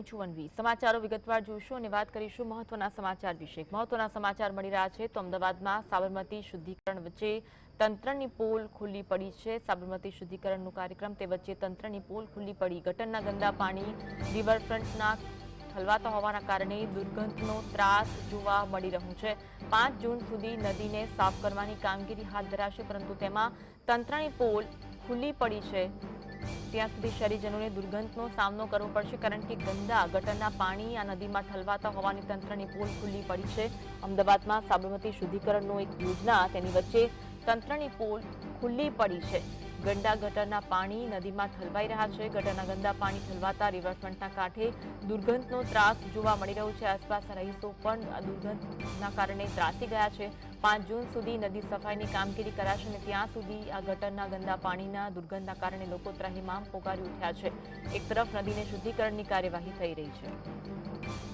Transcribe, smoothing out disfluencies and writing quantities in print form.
વનવી સમાચારો વિગતવાર જોઈશું અને વાત કરીશું મહત્વના સમાચાર વિશે મહત્વના સમાચાર મળી રહ્યા છે તો અમદાવાદમાં સાબરમતી શુદ્ધિકરણ વચ્ચે તંત્રની પોલ ખુલ્લી પડી છે સાબરમતી શુદ્ધિકરણનો કાર્યક્રમ તે વચ્ચે તંત્રની પોલ ખુલ્લી પડી ગટરના ગંદા પાણી રિવરફ્રન્ટના ઠલવાતા હોવાના કારણે દુર્ગંધનો ત્રાસ જોવા મળી રહ્યો છે 5 જૂન સુધી નદીને સાફ કરવાની કામગીરી હાથ ધરાશે પરંતુ તેમાં તંત્રની પોલ ખુલ્લી પડી છે ત્યાં સુધી શહેરીજનોને દુર્ગંધનો સામનો કરવો પડશે કારણ કે ગંદા ગટરના પાણી આ નદીમાં ઠલવાતા હોવાની તંત્રની પોલ ખુલ્લી પડી છે અમદાવાદમાં સાબરમતી શુદ્ધિકરણનો એક યોજના તેની વચ્ચે તંત્રની પોલ ખુલ્લી પડી છે ગંદા ગટરના પાણી નદીમાં ઠલવાઈ રહ્યા છે ગટરના ગંદા પાણી ઠલવાતા રિવરફ્રન્ટના કાંઠે દુર્ગંધનો ત્રાસ જોવા મળી રહ્યો છે આસપાસના રહીશો પણ દુર્ગંધના કારણે ત્રાસી ગયા છે 5 જૂન સુધી નદી સફાઈની કામગીરી કરાશે અને ત્યાં સુધી આ ગટરના ગંદા પાણીના દુર્ગંધના કારણે લોકો ત્રાહિમામ પોકારી ઉઠ્યા છે એક તરફ નદીને શુદ્ધિકરણની કાર્યવાહી થઈ રહી છે